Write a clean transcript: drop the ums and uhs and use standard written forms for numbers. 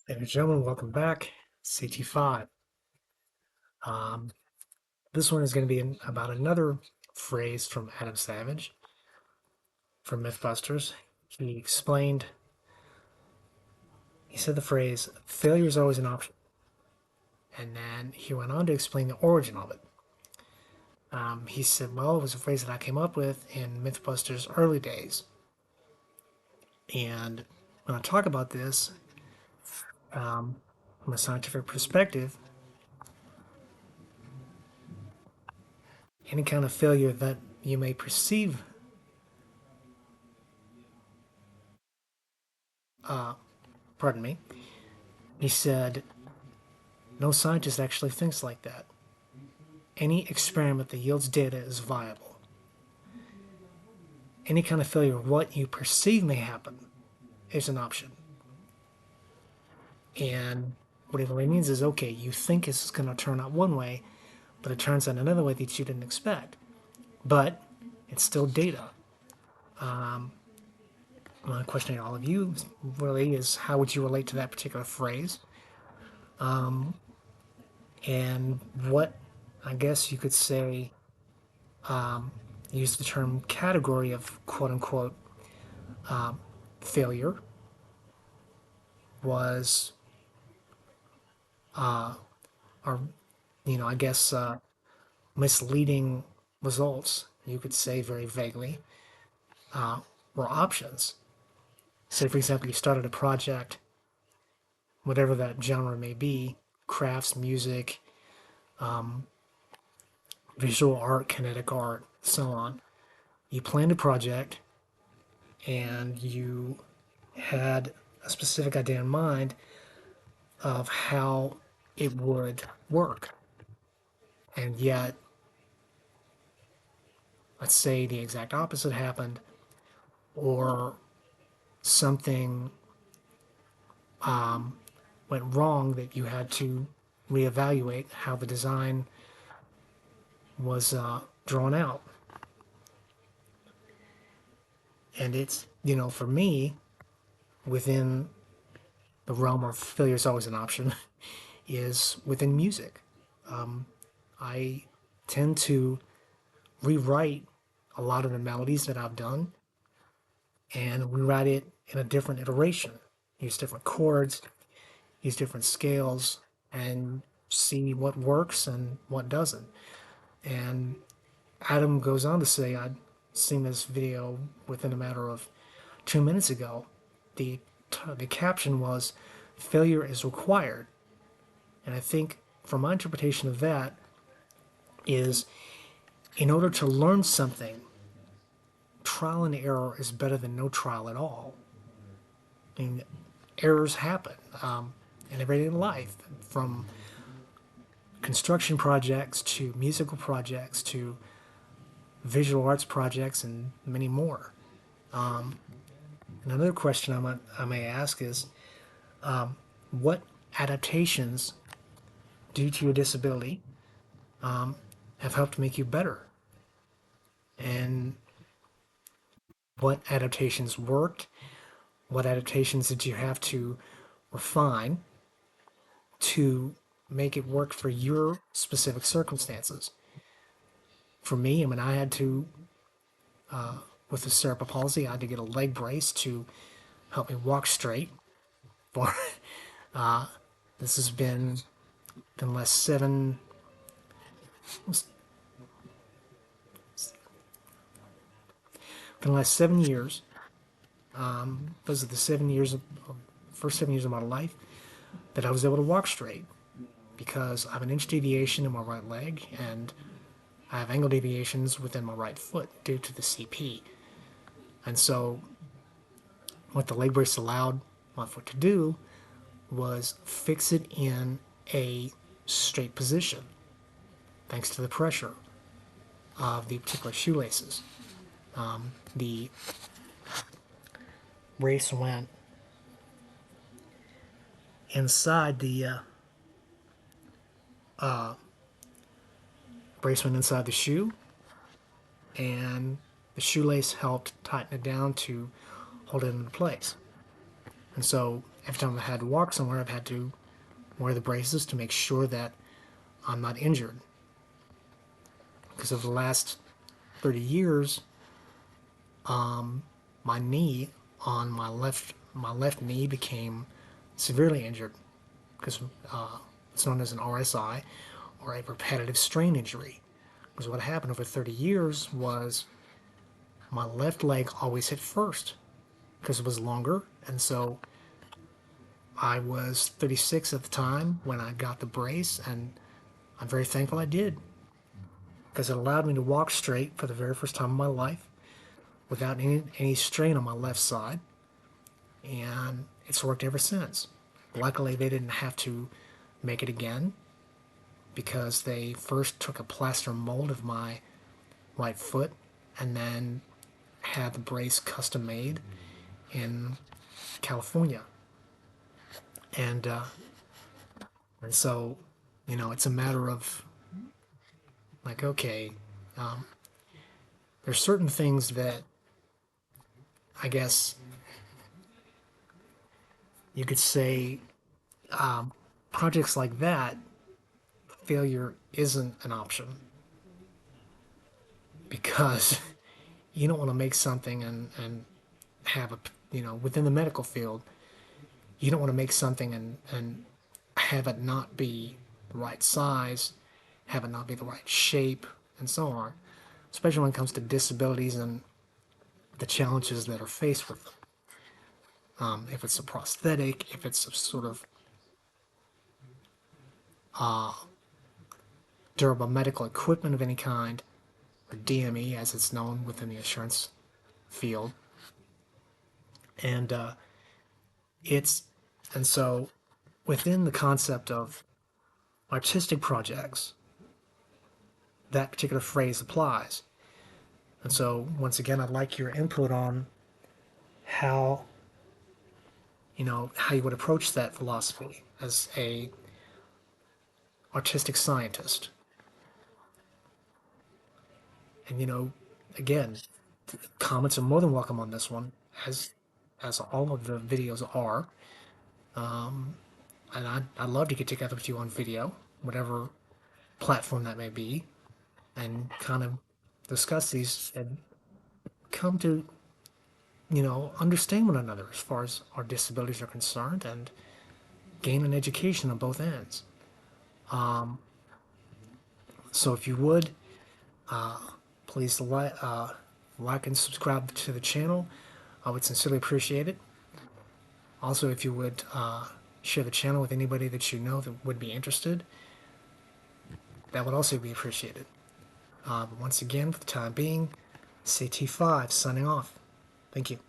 Ladies and gentlemen, welcome back. CT5. Um, this one is going to be about another phrase from Adam Savage from Mythbusters. He explained, he said the phrase, failure is always an option. And then he went on to explain the origin of it. He said, well, it was a phrase that I came up with in Mythbusters' early days. And when I talk about this from a scientific perspective, any kind of failure that you may perceive pardon me, he said, no scientist actually thinks like that. Any experiment that yields data is viable. Any kind of failure, what you perceive may happen, is an option. And what it really means is, okay, you think it's going to turn out one way, but it turns out another way that you didn't expect. But it's still data. My question to all of you really is, how would you relate to that particular phrase? And what, I guess you could say, use the term category of quote unquote failure was, or, I guess, misleading results, you could say very vaguely, were options. Say, for example, you started a project, whatever that genre may be, crafts, music, visual art, kinetic art, so on. You planned a project and you had a specific idea in mind of how it would work. And yet, let's say the exact opposite happened, or something went wrong that you had to reevaluate how the design was drawn out. And it's, for me, within the realm of failure is always an option, is within music. I tend to rewrite a lot of the melodies that I've done and rewrite it in a different iteration. Use different chords, use different scales, and see what works and what doesn't. And Adam goes on to say, I'd seen this video within a matter of 2 minutes ago. The caption was, failure is required. And I think, from my interpretation of that, is in order to learn something, trial and error is better than no trial at all. I mean, errors happen in everyday life, from construction projects to musical projects to visual arts projects and many more. Another question I may ask is, what adaptations due to your disability have helped make you better? And what adaptations worked? What adaptations did you have to refine to make it work for your specific circumstances? For me, I had to, with the cerebral palsy, I had to get a leg brace to help me walk straight. For this has been the last 7 years. Those are the 7 years first 7 years of my life that I was able to walk straight, because I have an inch deviation in my right leg and I have angle deviations within my right foot due to the CP. And so, what the leg brace allowed my foot to do was fix it in a straight position, thanks to the pressure of the particular shoelaces. The brace went inside the shoe, and the shoelace helped tighten it down to hold it into place. And so every time I had to walk somewhere, I've had to wear the braces to make sure that I'm not injured. Because over the last 30 years, my knee on my left knee became severely injured because it's known as an RSI, or a repetitive strain injury. Because what happened over 30 years was my left leg always hit first because it was longer, and so I was 36 at the time when I got the brace, and I'm very thankful I did because it allowed me to walk straight for the very first time in my life without any strain on my left side, and it's worked ever since. Luckily, they didn't have to make it again because they first took a plaster mold of my right foot and then had the brace custom made in California. And and so, it's a matter of like, okay, um, there's certain things that I guess you could say, projects like that, failure isn't an option because you don't want to make something and have a, within the medical field, you don't want to make something and have it not be the right size, have it not be the right shape, and so on, especially when it comes to disabilities and the challenges that are faced with them. If it's a prosthetic, if it's a sort of durable medical equipment of any kind, or DME as it's known within the insurance field. And it's, and so within the concept of artistic projects, that particular phrase applies. And so once again, I'd like your input on how, how you would approach that philosophy as a artistic scientist. And again, comments are more than welcome on this one, as all of the videos are. And I'd love to get together with you on video, whatever platform that may be, and kind of discuss these and come to, understand one another as far as our disabilities are concerned and gain an education on both ends. So if you would, please like and subscribe to the channel. I would sincerely appreciate it. Also, if you would share the channel with anybody that you know that would be interested, that would also be appreciated. But once again, for the time being, CT5 signing off. Thank you.